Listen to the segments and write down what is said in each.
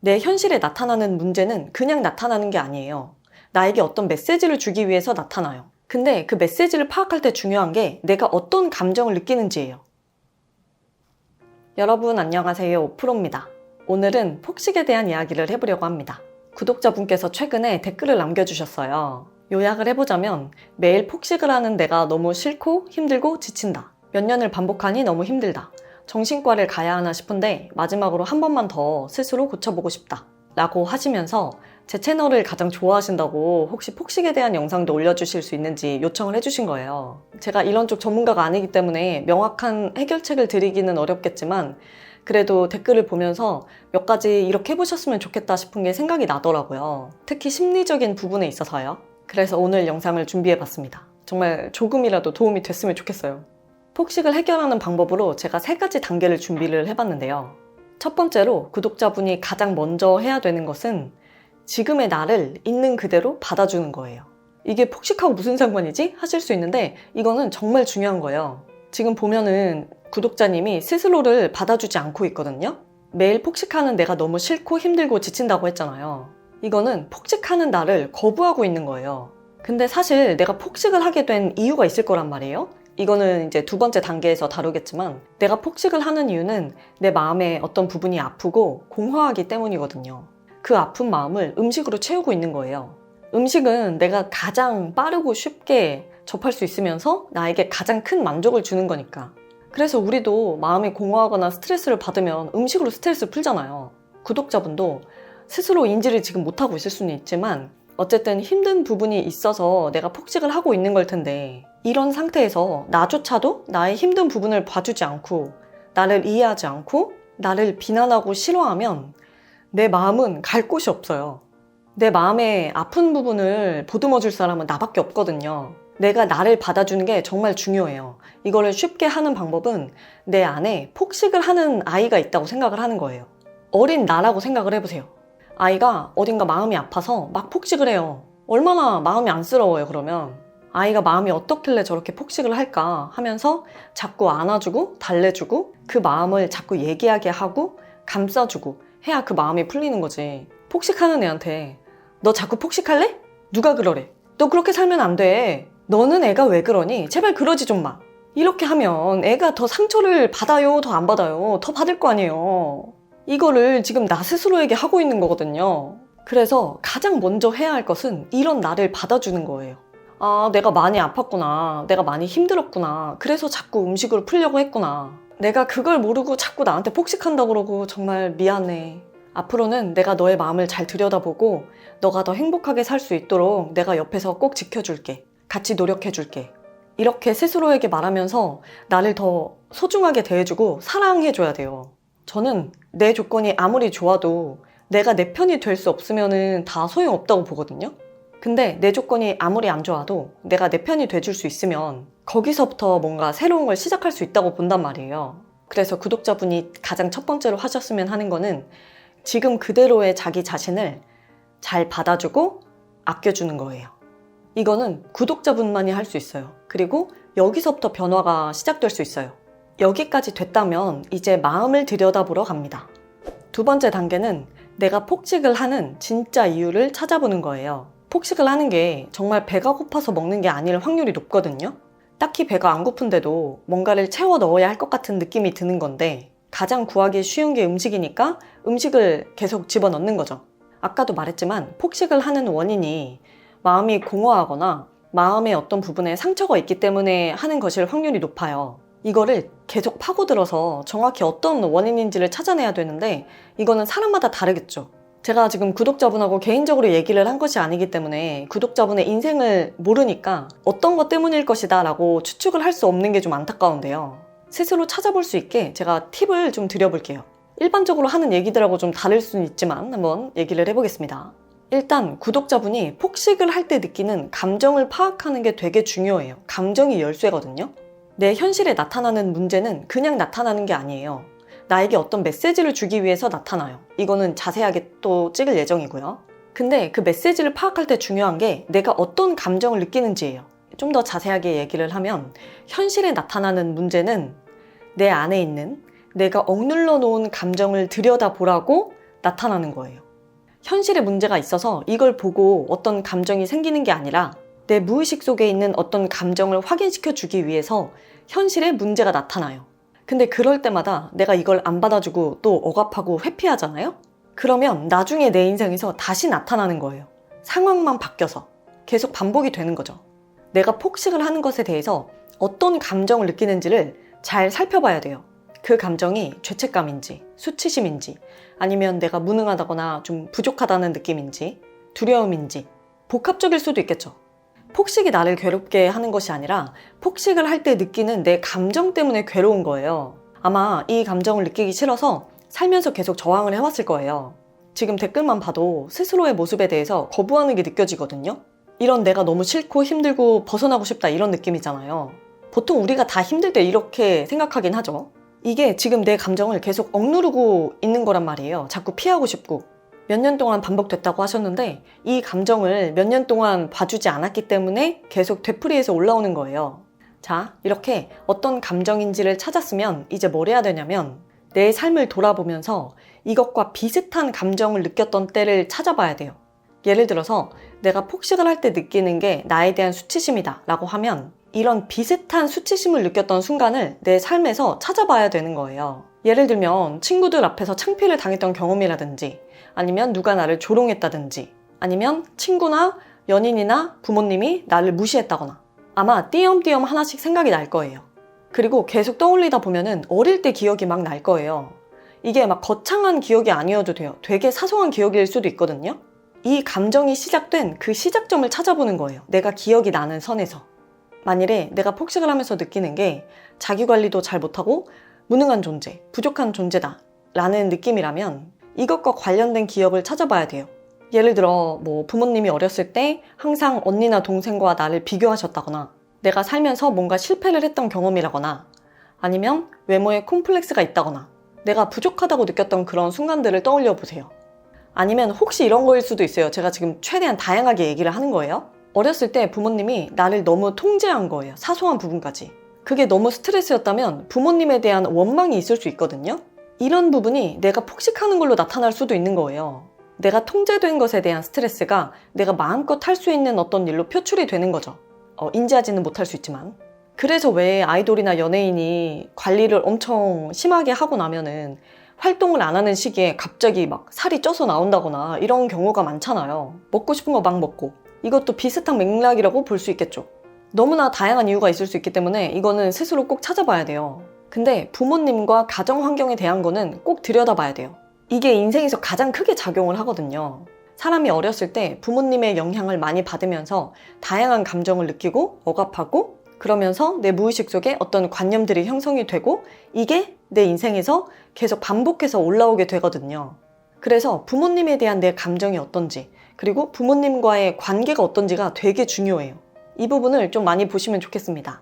내 현실에 나타나는 문제는 그냥 나타나는 게 아니에요. 나에게 어떤 메시지를 주기 위해서 나타나요. 근데 그 메시지를 파악할 때 중요한 게 내가 어떤 감정을 느끼는지예요. 여러분 안녕하세요. 오프로입니다. 오늘은 폭식에 대한 이야기를 해보려고 합니다. 구독자분께서 최근에 댓글을 남겨주셨어요. 요약을 해보자면 매일 폭식을 하는 내가 너무 싫고 힘들고 지친다. 몇 년을 반복하니 너무 힘들다. 정신과를 가야 하나 싶은데 마지막으로 한 번만 더 스스로 고쳐보고 싶다. 라고 하시면서 제 채널을 가장 좋아하신다고 혹시 폭식에 대한 영상도 올려주실 수 있는지 요청을 해주신 거예요. 제가 이런 쪽 전문가가 아니기 때문에 명확한 해결책을 드리기는 어렵겠지만 그래도 댓글을 보면서 몇 가지 이렇게 해보셨으면 좋겠다 싶은 게 생각이 나더라고요. 특히 심리적인 부분에 있어서요. 그래서 오늘 영상을 준비해봤습니다. 정말 조금이라도 도움이 됐으면 좋겠어요. 폭식을 해결하는 방법으로 제가 3가지 단계를 준비를 해봤는데요. 첫 번째로 구독자분이 가장 먼저 해야 되는 것은 지금의 나를 있는 그대로 받아주는 거예요. 이게 폭식하고 무슨 상관이지? 하실 수 있는데 이거는 정말 중요한 거예요. 지금 보면은 구독자님이 스스로를 받아주지 않고 있거든요. 매일 폭식하는 내가 너무 싫고 힘들고 지친다고 했잖아요. 이거는 폭식하는 나를 거부하고 있는 거예요. 근데 사실 내가 폭식을 하게 된 이유가 있을 거란 말이에요. 이거는 이제 2번째 단계에서 다루겠지만 내가 폭식을 하는 이유는 내 마음에 어떤 부분이 아프고 공허하기 때문이거든요. 그 아픈 마음을 음식으로 채우고 있는 거예요. 음식은 내가 가장 빠르고 쉽게 접할 수 있으면서 나에게 가장 큰 만족을 주는 거니까. 그래서 우리도 마음이 공허하거나 스트레스를 받으면 음식으로 스트레스를 풀잖아요. 구독자분도 스스로 인지를 지금 못하고 있을 수는 있지만 어쨌든 힘든 부분이 있어서 내가 폭식을 하고 있는 걸 텐데 이런 상태에서 나조차도 나의 힘든 부분을 봐주지 않고 나를 이해하지 않고 나를 비난하고 싫어하면 내 마음은 갈 곳이 없어요. 내 마음의 아픈 부분을 보듬어 줄 사람은 나밖에 없거든요. 내가 나를 받아주는 게 정말 중요해요. 이거를 쉽게 하는 방법은 내 안에 폭식을 하는 아이가 있다고 생각을 하는 거예요. 어린 나라고 생각을 해보세요. 아이가 어딘가 마음이 아파서 막 폭식을 해요. 얼마나 마음이 안쓰러워요, 그러면. 아이가 마음이 어떻길래 저렇게 폭식을 할까 하면서 자꾸 안아주고 달래주고 그 마음을 자꾸 얘기하게 하고 감싸주고 해야 그 마음이 풀리는 거지. 폭식하는 애한테 너 자꾸 폭식할래? 누가 그러래? 너 그렇게 살면 안 돼. 너는 애가 왜 그러니? 제발 그러지 좀 마. 이렇게 하면 애가 더 상처를 받아요? 더 안 받아요? 더 받을 거 아니에요. 이거를 지금 나 스스로에게 하고 있는 거거든요. 그래서 가장 먼저 해야 할 것은 이런 나를 받아주는 거예요. 아, 내가 많이 아팠구나. 내가 많이 힘들었구나. 그래서 자꾸 음식으로 풀려고 했구나. 내가 그걸 모르고 자꾸 나한테 폭식한다고 그러고 정말 미안해. 앞으로는 내가 너의 마음을 잘 들여다보고 너가 더 행복하게 살 수 있도록 내가 옆에서 꼭 지켜줄게. 같이 노력해줄게. 이렇게 스스로에게 말하면서 나를 더 소중하게 대해주고 사랑해줘야 돼요. 저는 내 조건이 아무리 좋아도 내가 내 편이 될 수 없으면 다 소용없다고 보거든요. 근데 내 조건이 아무리 안 좋아도 내가 내 편이 돼줄 수 있으면 거기서부터 뭔가 새로운 걸 시작할 수 있다고 본단 말이에요. 그래서 구독자분이 가장 첫 번째로 하셨으면 하는 거는 지금 그대로의 자기 자신을 잘 받아주고 아껴주는 거예요. 이거는 구독자분만이 할 수 있어요. 그리고 여기서부터 변화가 시작될 수 있어요. 여기까지 됐다면 이제 마음을 들여다보러 갑니다. 2번째 단계는 내가 폭식을 하는 진짜 이유를 찾아보는 거예요. 폭식을 하는 게 정말 배가 고파서 먹는 게 아닐 확률이 높거든요. 딱히 배가 안 고픈데도 뭔가를 채워 넣어야 할 것 같은 느낌이 드는 건데 가장 구하기 쉬운 게 음식이니까 음식을 계속 집어넣는 거죠. 아까도 말했지만 폭식을 하는 원인이 마음이 공허하거나 마음의 어떤 부분에 상처가 있기 때문에 하는 것일 확률이 높아요. 이거를 계속 파고들어서 정확히 어떤 원인인지를 찾아내야 되는데 이거는 사람마다 다르겠죠. 제가 지금 구독자분하고 개인적으로 얘기를 한 것이 아니기 때문에 구독자분의 인생을 모르니까 어떤 것 때문일 것이다 라고 추측을 할 수 없는 게 좀 안타까운데요. 스스로 찾아볼 수 있게 제가 팁을 좀 드려볼게요. 일반적으로 하는 얘기들하고 좀 다를 수는 있지만 한번 얘기를 해보겠습니다. 일단 구독자분이 폭식을 할 때 느끼는 감정을 파악하는 게 되게 중요해요. 감정이 열쇠거든요. 내 현실에 나타나는 문제는 그냥 나타나는 게 아니에요. 나에게 어떤 메시지를 주기 위해서 나타나요. 이거는 자세하게 또 찍을 예정이고요. 근데 그 메시지를 파악할 때 중요한 게 내가 어떤 감정을 느끼는지예요. 좀 더 자세하게 얘기를 하면 현실에 나타나는 문제는 내 안에 있는 내가 억눌러 놓은 감정을 들여다보라고 나타나는 거예요. 현실에 문제가 있어서 이걸 보고 어떤 감정이 생기는 게 아니라 내 무의식 속에 있는 어떤 감정을 확인시켜 주기 위해서 현실에 문제가 나타나요. 근데 그럴 때마다 내가 이걸 안 받아주고 또 억압하고 회피하잖아요? 그러면 나중에 내 인생에서 다시 나타나는 거예요. 상황만 바뀌어서 계속 반복이 되는 거죠. 내가 폭식을 하는 것에 대해서 어떤 감정을 느끼는지를 잘 살펴봐야 돼요. 그 감정이 죄책감인지, 수치심인지, 아니면 내가 무능하다거나 좀 부족하다는 느낌인지, 두려움인지, 복합적일 수도 있겠죠. 폭식이 나를 괴롭게 하는 것이 아니라 폭식을 할 때 느끼는 내 감정 때문에 괴로운 거예요. 아마 이 감정을 느끼기 싫어서 살면서 계속 저항을 해왔을 거예요. 지금 댓글만 봐도 스스로의 모습에 대해서 거부하는 게 느껴지거든요. 이런 내가 너무 싫고 힘들고 벗어나고 싶다 이런 느낌이잖아요. 보통 우리가 다 힘들 때 이렇게 생각하긴 하죠. 이게 지금 내 감정을 계속 억누르고 있는 거란 말이에요. 자꾸 피하고 싶고. 몇 년 동안 반복됐다고 하셨는데 이 감정을 몇 년 동안 봐주지 않았기 때문에 계속 되풀이해서 올라오는 거예요. 자, 이렇게 어떤 감정인지를 찾았으면 이제 뭘 해야 되냐면 내 삶을 돌아보면서 이것과 비슷한 감정을 느꼈던 때를 찾아봐야 돼요. 예를 들어서 내가 폭식을 할 때 느끼는 게 나에 대한 수치심이다 라고 하면 이런 비슷한 수치심을 느꼈던 순간을 내 삶에서 찾아봐야 되는 거예요. 예를 들면 친구들 앞에서 창피를 당했던 경험이라든지 아니면 누가 나를 조롱했다든지 아니면 친구나 연인이나 부모님이 나를 무시했다거나 아마 띄엄띄엄 하나씩 생각이 날 거예요. 그리고 계속 떠올리다 보면은 어릴 때 기억이 막 날 거예요. 이게 막 거창한 기억이 아니어도 돼요. 되게 사소한 기억일 수도 있거든요. 이 감정이 시작된 그 시작점을 찾아보는 거예요. 내가 기억이 나는 선에서. 만일에 내가 폭식을 하면서 느끼는 게 자기관리도 잘 못하고 무능한 존재, 부족한 존재다 라는 느낌이라면 이것과 관련된 기억을 찾아봐야 돼요. 예를 들어 부모님이 어렸을 때 항상 언니나 동생과 나를 비교하셨다거나 내가 살면서 뭔가 실패를 했던 경험이라거나 아니면 외모에 콤플렉스가 있다거나 내가 부족하다고 느꼈던 그런 순간들을 떠올려 보세요. 아니면 혹시 이런 거일 수도 있어요. 제가 지금 최대한 다양하게 얘기를 하는 거예요. 어렸을 때 부모님이 나를 너무 통제한 거예요. 사소한 부분까지. 그게 너무 스트레스였다면 부모님에 대한 원망이 있을 수 있거든요. 이런 부분이 내가 폭식하는 걸로 나타날 수도 있는 거예요. 내가 통제된 것에 대한 스트레스가 내가 마음껏 할 수 있는 어떤 일로 표출이 되는 거죠. 인지하지는 못할 수 있지만. 그래서 왜 아이돌이나 연예인이 관리를 엄청 심하게 하고 나면은 활동을 안 하는 시기에 갑자기 막 살이 쪄서 나온다거나 이런 경우가 많잖아요. 먹고 싶은 거 막 먹고. 이것도 비슷한 맥락이라고 볼 수 있겠죠. 너무나 다양한 이유가 있을 수 있기 때문에 이거는 스스로 꼭 찾아봐야 돼요. 근데 부모님과 가정 환경에 대한 거는 꼭 들여다봐야 돼요. 이게 인생에서 가장 크게 작용을 하거든요. 사람이 어렸을 때 부모님의 영향을 많이 받으면서 다양한 감정을 느끼고 억압하고 그러면서 내 무의식 속에 어떤 관념들이 형성이 되고 이게 내 인생에서 계속 반복해서 올라오게 되거든요. 그래서 부모님에 대한 내 감정이 어떤지 그리고 부모님과의 관계가 어떤지가 되게 중요해요. 이 부분을 좀 많이 보시면 좋겠습니다.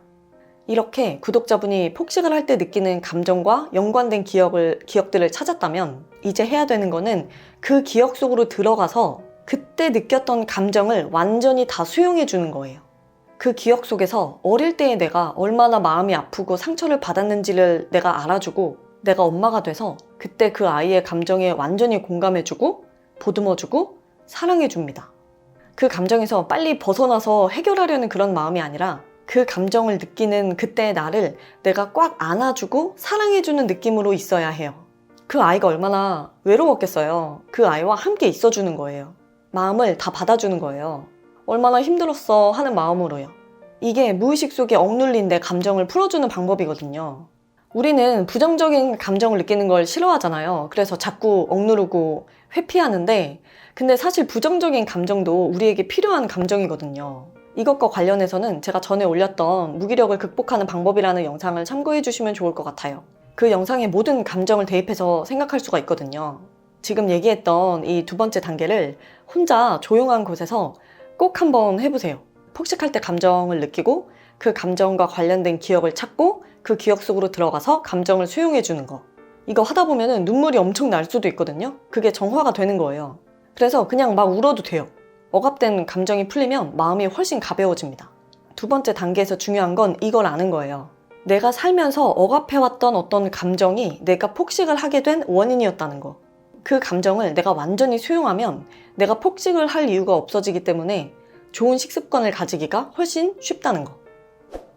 이렇게 구독자분이 폭식을 할 때 느끼는 감정과 연관된 기억들을 찾았다면 이제 해야 되는 거는 그 기억 속으로 들어가서 그때 느꼈던 감정을 완전히 다 수용해 주는 거예요. 그 기억 속에서 어릴 때의 내가 얼마나 마음이 아프고 상처를 받았는지를 내가 알아주고 내가 엄마가 돼서 그때 그 아이의 감정에 완전히 공감해주고 보듬어주고 사랑해줍니다. 그 감정에서 빨리 벗어나서 해결하려는 그런 마음이 아니라 그 감정을 느끼는 그때의 나를 내가 꽉 안아주고 사랑해주는 느낌으로 있어야 해요. 그 아이가 얼마나 외로웠겠어요. 그 아이와 함께 있어주는 거예요. 마음을 다 받아주는 거예요. 얼마나 힘들었어 하는 마음으로요. 이게 무의식 속에 억눌린 내 감정을 풀어주는 방법이거든요. 우리는 부정적인 감정을 느끼는 걸 싫어하잖아요. 그래서 자꾸 억누르고 회피하는데 근데 사실 부정적인 감정도 우리에게 필요한 감정이거든요. 이것과 관련해서는 제가 전에 올렸던 무기력을 극복하는 방법이라는 영상을 참고해 주시면 좋을 것 같아요. 그 영상에 모든 감정을 대입해서 생각할 수가 있거든요. 지금 얘기했던 이 두 번째 단계를 혼자 조용한 곳에서 꼭 한번 해보세요. 폭식할 때 감정을 느끼고 그 감정과 관련된 기억을 찾고 그 기억 속으로 들어가서 감정을 수용해 주는 거. 이거 하다 보면은 눈물이 엄청 날 수도 있거든요. 그게 정화가 되는 거예요. 그래서 그냥 막 울어도 돼요. 억압된 감정이 풀리면 마음이 훨씬 가벼워집니다. 두 번째 단계에서 중요한 건 이걸 아는 거예요. 내가 살면서 억압해왔던 어떤 감정이 내가 폭식을 하게 된 원인이었다는 거. 그 감정을 내가 완전히 수용하면 내가 폭식을 할 이유가 없어지기 때문에 좋은 식습관을 가지기가 훨씬 쉽다는 거.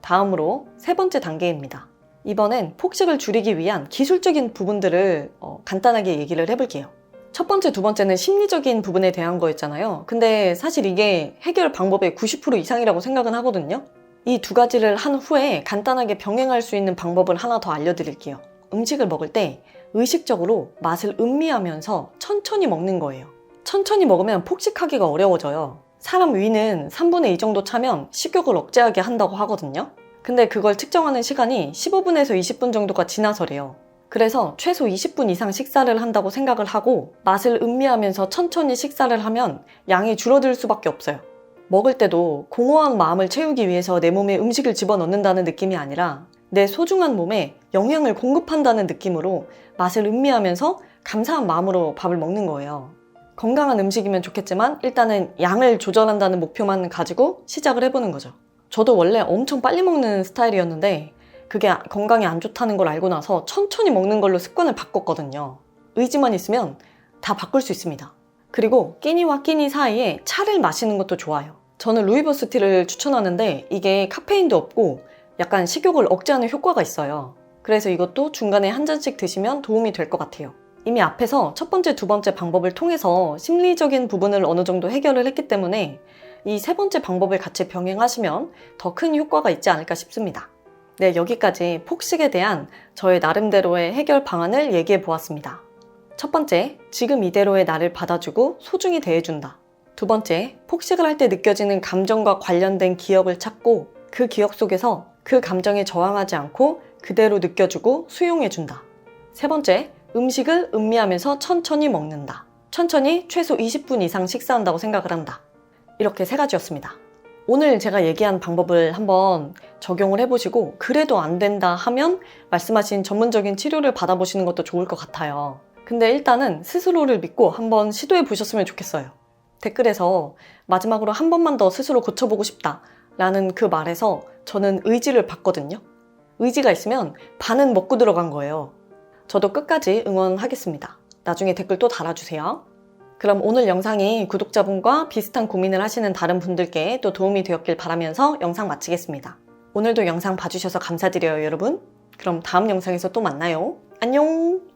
다음으로 세 번째 단계입니다. 이번엔 폭식을 줄이기 위한 기술적인 부분들을 간단하게 얘기를 해볼게요. 첫 번째, 두 번째는 심리적인 부분에 대한 거였잖아요. 근데 사실 이게 해결 방법의 90% 이상이라고 생각은 하거든요. 이 두 가지를 한 후에 간단하게 병행할 수 있는 방법을 하나 더 알려드릴게요. 음식을 먹을 때 의식적으로 맛을 음미하면서 천천히 먹는 거예요. 천천히 먹으면 폭식하기가 어려워져요. 사람 위는 3분의 2 정도 차면 식욕을 억제하게 한다고 하거든요. 근데 그걸 측정하는 시간이 15분에서 20분 정도가 지나서래요. 그래서 최소 20분 이상 식사를 한다고 생각을 하고 맛을 음미하면서 천천히 식사를 하면 양이 줄어들 수밖에 없어요. 먹을 때도 공허한 마음을 채우기 위해서 내 몸에 음식을 집어넣는다는 느낌이 아니라 내 소중한 몸에 영양을 공급한다는 느낌으로 맛을 음미하면서 감사한 마음으로 밥을 먹는 거예요. 건강한 음식이면 좋겠지만 일단은 양을 조절한다는 목표만 가지고 시작을 해보는 거죠. 저도 원래 엄청 빨리 먹는 스타일이었는데 그게 건강에 안 좋다는 걸 알고 나서 천천히 먹는 걸로 습관을 바꿨거든요. 의지만 있으면 다 바꿀 수 있습니다. 그리고 끼니와 끼니 사이에 차를 마시는 것도 좋아요. 저는 루이보스 티를 추천하는데 이게 카페인도 없고 약간 식욕을 억제하는 효과가 있어요. 그래서 이것도 중간에 한 잔씩 드시면 도움이 될 것 같아요. 이미 앞에서 첫 번째, 두 번째 방법을 통해서 심리적인 부분을 어느 정도 해결을 했기 때문에 이 세 번째 방법을 같이 병행하시면 더 큰 효과가 있지 않을까 싶습니다. 네, 여기까지 폭식에 대한 저의 나름대로의 해결 방안을 얘기해 보았습니다. 첫 번째, 지금 이대로의 나를 받아주고 소중히 대해준다. 두 번째, 폭식을 할 때 느껴지는 감정과 관련된 기억을 찾고 그 기억 속에서 그 감정에 저항하지 않고 그대로 느껴주고 수용해준다. 세 번째, 음식을 음미하면서 천천히 먹는다. 천천히 최소 20분 이상 식사한다고 생각을 한다. 이렇게 세 가지였습니다. 오늘 제가 얘기한 방법을 한번 적용을 해보시고 그래도 안 된다 하면 말씀하신 전문적인 치료를 받아보시는 것도 좋을 것 같아요. 근데 일단은 스스로를 믿고 한번 시도해 보셨으면 좋겠어요. 댓글에서 마지막으로 한 번만 더 스스로 고쳐보고 싶다 라는 그 말에서 저는 의지를 봤거든요. 의지가 있으면 반은 먹고 들어간 거예요. 저도 끝까지 응원하겠습니다. 나중에 댓글 또 달아주세요. 그럼 오늘 영상이 구독자분과 비슷한 고민을 하시는 다른 분들께 또 도움이 되었길 바라면서 영상 마치겠습니다. 오늘도 영상 봐주셔서 감사드려요, 여러분. 그럼 다음 영상에서 또 만나요. 안녕!